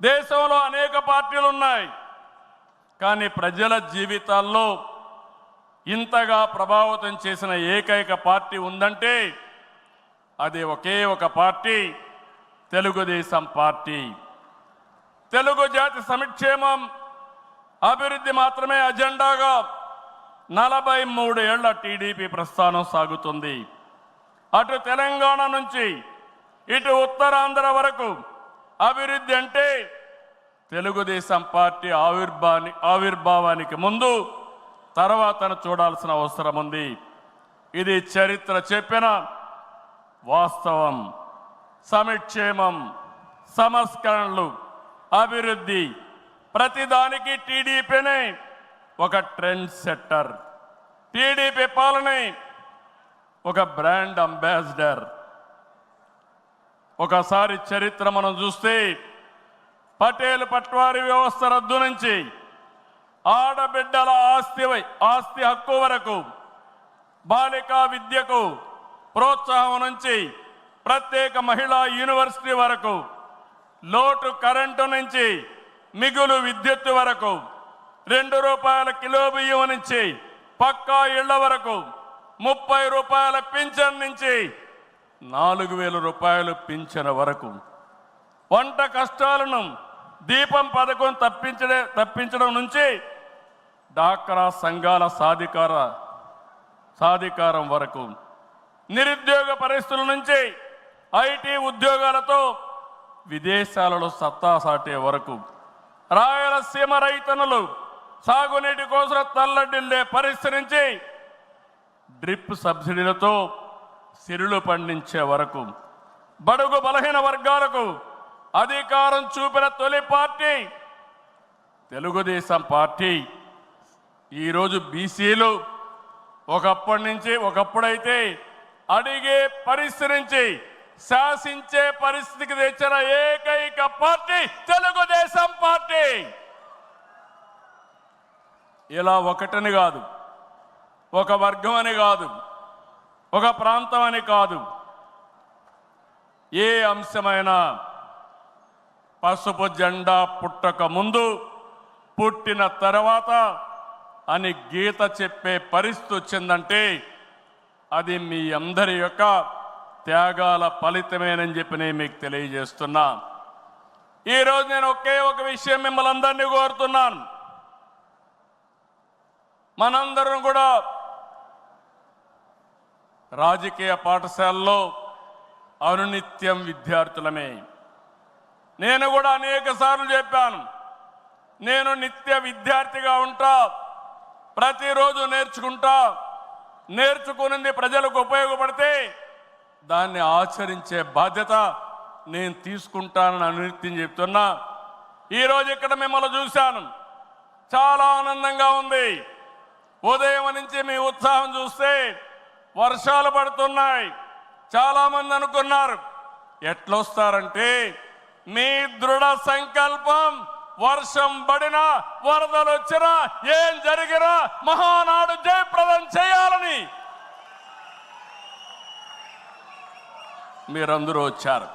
దేశంలో అనేక పార్టీలు ఉన్నాయి, కానీ ప్రజల జీవితాల్లో ఇంతగా ప్రభావితం చేసిన ఏకైక పార్టీ ఉందంటే అది ఒకే ఒక పార్టీ, తెలుగుదేశం పార్టీ. తెలుగు జాతి సంక్షేమం, అభివృద్ధి మాత్రమే అజెండాగా 43 ఏళ్ల టీడీపీ ప్రస్థానం సాగుతుంది. అటు తెలంగాణ నుంచి ఇటు ఉత్తరాంధ్ర వరకు అభివృద్ధి అంటే తెలుగుదేశం పార్టీ ఆవిర్భావానికి ముందు తర్వాతను చూడాల్సిన అవసరం ఉంది. ఇది చరిత్ర చెప్పిన వాస్తవం. సంక్షేమం, సంస్కరణలు, అభివృద్ధి ప్రతిదానికి టీడీపీనే ఒక ట్రెండ్ సెట్టర్. టీడీపీ పాలనే ఒక బ్రాండ్ అంబాసిడర్. ఒకసారి చరిత్ర మనం చూస్తే పటేల్ పట్వారీ వ్యవస్థ రద్దు నుంచి ఆడబిడ్డల ఆస్తి హక్కు వరకు, బాలికా విద్యకు ప్రోత్సాహం నుంచి ప్రత్యేక మహిళా యూనివర్సిటీ వరకు, లోటు కరెంటు నుంచి మిగులు విద్యుత్ వరకు, 2 రూపాయల కిలో బియ్యం నుంచి పక్కా ఇళ్ల వరకు, 30 రూపాయల పింఛన్ నుంచి 4,000 రూపాయలు పింఛన్ వరకు, వంట కష్టాలను దీపం పథకం తప్పించడం నుంచి డాక్రా సంఘాల సాధికారం వరకు, నిరుద్యోగ పరిస్థితుల నుంచి ఐటీ ఉద్యోగాలతో విదేశాలలో సత్తా సాటే వరకు, రాయలసీమ రైతన్నులు సాగునీటి కోసం తల్లడిల్లే పరిస్థితి నుంచి డ్రిప్ సబ్సిడీలతో సిరులు పండించే వరకు, బడుగు బలహీన వర్గాలకు అధికారం చూపిన తొలి పార్టీ తెలుగుదేశం పార్టీ. ఈరోజు బీసీలు ఒకప్పుడైతే అడిగే పరిస్థితి నుంచి శాసించే పరిస్థితికి తెచ్చిన ఏకైక పార్టీ తెలుగుదేశం పార్టీ. ఇలా ఒకటని కాదు, ఒక వర్గం అని కాదు, ఒక ప్రాంతం అని కాదు, ఏ అంశమైనా పసుపు జెండా పుట్టక ముందు, పుట్టిన తర్వాత అని గీత చెప్పే పరిస్థితి వచ్చిందంటే అది మీ అందరి యొక్క త్యాగాల ఫలితమేనని చెప్పి నేను మీకు తెలియజేస్తున్నా. ఈరోజు నేను ఒకే ఒక విషయం మిమ్మల్ని అందరినీ కోరుతున్నాను. మనందరం కూడా రాజకీయ పాఠశాలలో అనునిత్యం విద్యార్థులమే. నేను కూడా అనేక సార్లు చెప్పాను, నేను నిత్య విద్యార్థిగా ఉంటా, ప్రతిరోజు నేర్చుకుంటా, నేర్చుకున్నది ప్రజలకు ఉపయోగపడితే దాన్ని ఆచరించే బాధ్యత నేను తీసుకుంటానని అనునిత్యం చెప్తున్నా. ఈరోజు ఇక్కడ మిమ్మల్ని చూశాను, చాలా ఆనందంగా ఉంది. ఉదయం నుంచి మీ ఉత్సాహం చూస్తే వర్షాలు పడుతున్నాయి. చాలామంది అనుకున్నారు ఎట్లొస్తారంటే మీ దృఢ సంకల్పం, వర్షం పడినా వరదలు వచ్చినా ఏం జరిగినా మహానాడు జయప్రదం చేయాలని మీరందరూ వచ్చారు.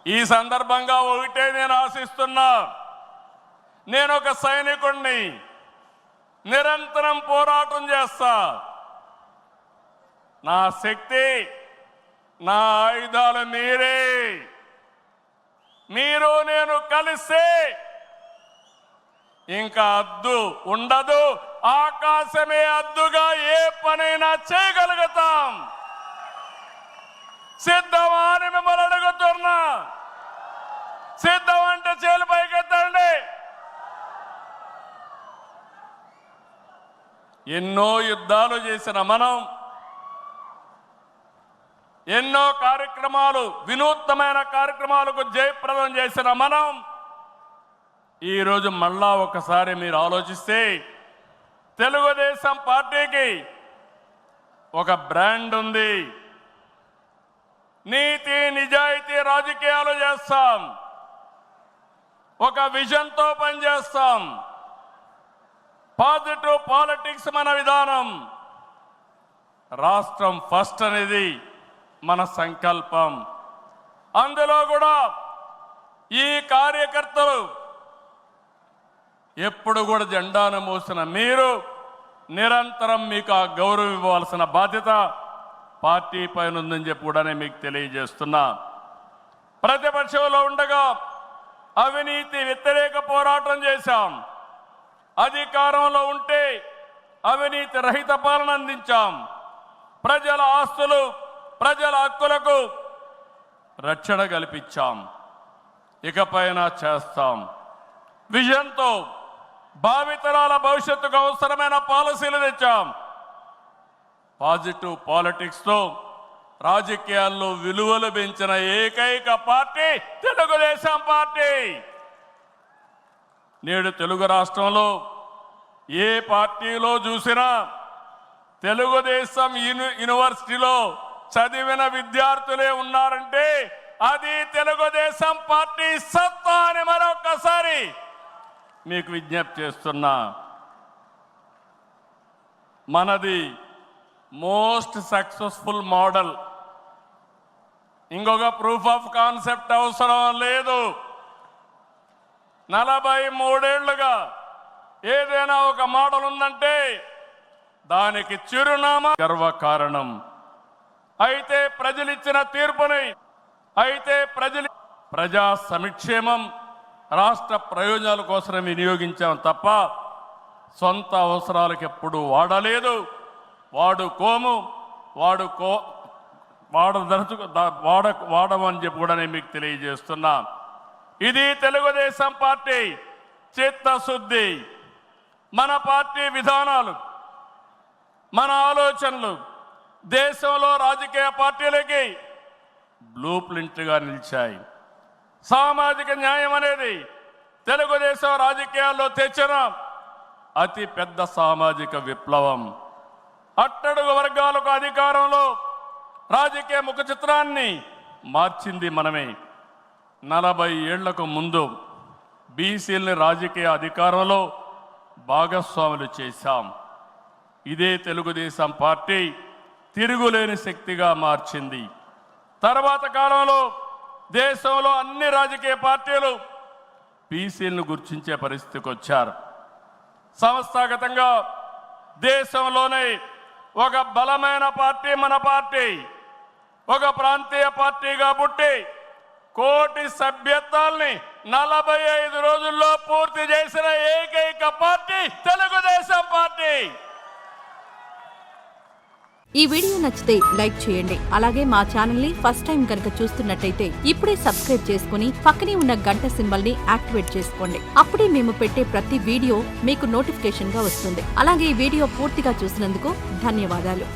ఈ సందర్భంగా ఒకటే నేను ఆశిస్తున్నా, నేను ఒక సైనికుడిని, నిరంతరం పోరాటం చేస్తా. నా శక్తి, నా ఆయుధాలు మీరే. మీరు నేను కలిస్తే ఇంకా అద్దు ఉండదు, ఆకాశమే అద్దుగా ఏ పనైనా చేయగలుగుతాం. సిద్ధమా అని మిమ్మల్ని అడుగుతున్నా. సిద్ధం అంటే చేలు పైకెత్తండి. ఎన్నో యుద్ధాలు చేసిన మనం, ఎన్నో కార్యక్రమాలు, వినూత్నమైన కార్యక్రమాలకు జయప్రదం చేసిన మనం ఈరోజు మళ్ళా ఒకసారి మీరు ఆలోచిస్తే తెలుగుదేశం పార్టీకి ఒక బ్రాండ్ ఉంది. నీతి నిజాయితీ రాజకీయాలు చేస్తాం, ఒక విజన్తో పనిచేస్తాం. పాజిటివ్ పాలిటిక్స్ మన విధానం. రాష్ట్రం ఫస్ట్ అనేది మన సంకల్పం. అందులో కూడా ఈ కార్యకర్తలు ఎప్పుడు కూడా జెండాను మోసిన మీరు నిరంతరం మీకు ఆ గౌరవం ఇవ్వాల్సిన బాధ్యత పార్టీ పైన ఉందని చెప్పి కూడా నేను మీకు తెలియజేస్తున్నా. ప్రతిపక్షంలో ఉండగా అవినీతి వ్యతిరేక పోరాటం చేశాం. అధికారంలో ఉంటే అవినీతి రహిత పాలన అందించాం. ప్రజల ఆస్తులు, ప్రజల హక్కులకు రక్షణ కల్పించాం. ఇకపైన చేస్తాం. విజన్తో భావితరాల భవిష్యత్తుకు అవసరమైన పాలసీలు తెచ్చాం. పాజిటివ్ పాలిటిక్స్తో రాజకీయాల్లో విలువలు పెంచిన ఏకైక పార్టీ తెలుగుదేశం పార్టీ. నేడు తెలుగు రాష్ట్రంలో ఏ పార్టీలో చూసినా తెలుగుదేశం యూనివర్సిటీలో చదివిన విద్యార్థులే ఉన్నారంటే అది తెలుగుదేశం పార్టీ సత్తా అని మరొకసారి మీకు విజ్ఞప్తి చేస్తున్నా. మనది మోస్ట్ సక్సెస్ఫుల్ మోడల్. ఇంకొక ప్రూఫ్ ఆఫ్ కాన్సెప్ట్ అవసరం లేదు. 43 ఏళ్లుగా ఏదైనా ఒక మోడల్ ఉందంటే దానికి చిరునామా గర్వకారణం. అయితే ప్రజలిచ్చిన తీర్పుని ప్రజా సంక్షేమం రాష్ట్ర ప్రయోజనాల కోసం వినియోగించాం తప్ప సొంత అవసరాలకు ఎప్పుడు వాడలేదు, వాడమని చెప్పి కూడా నేను మీకు తెలియజేస్తున్నా. ఇది తెలుగుదేశం పార్టీ చిత్తశుద్ధి. మన పార్టీ విధానాలు, మన ఆలోచనలు దేశంలో రాజకీయ పార్టీలకి బ్లూ ప్రింట్గా నిలిచాయి. సామాజిక న్యాయం అనేది తెలుగుదేశం రాజకీయాల్లో తెచ్చిన అతి పెద్ద సామాజిక విప్లవం. అట్టడుగు వర్గాలకు అధికారంలో రాజకీయ ముఖ చిత్రాన్ని మార్చింది మనమే. 40 ఏళ్లకు ముందు బీసీలని రాజకీయ అధికారంలో భాగస్వాములు చేశాం. ఇదే తెలుగుదేశం పార్టీ తిరుగులేని శక్తిగా మార్చింది. తర్వాత కాలంలో దేశంలో అన్ని రాజకీయ పార్టీలు బీసీలను గుర్తించే పరిస్థితికి వచ్చారు. సంస్థాగతంగా దేశంలోనే ఒక బలమైన పార్టీ మన పార్టీ. ఒక ప్రాంతీయ పార్టీగా పుట్టి కోటి సభ్యత్వాల్ని 45 రోజుల్లో పూర్తి చేసిన ఏకైక పార్టీ తెలుగుదేశం పార్టీ. ఈ వీడియో నచ్చితే లైక్ చేయండి. అలాగే మా ఛానల్ ని ఫస్ట్ టైం కనుక చూస్తున్నట్టయితే ఇప్పుడే సబ్స్క్రైబ్ చేసుకుని పక్కనే ఉన్న గంట సింబల్ ని యాక్టివేట్ చేసుకోండి. అప్పుడే మేము పెట్టే ప్రతి వీడియో మీకు నోటిఫికేషన్ గా వస్తుంది. అలాగే ఈ వీడియో పూర్తిగా చూసినందుకు ధన్యవాదాలు.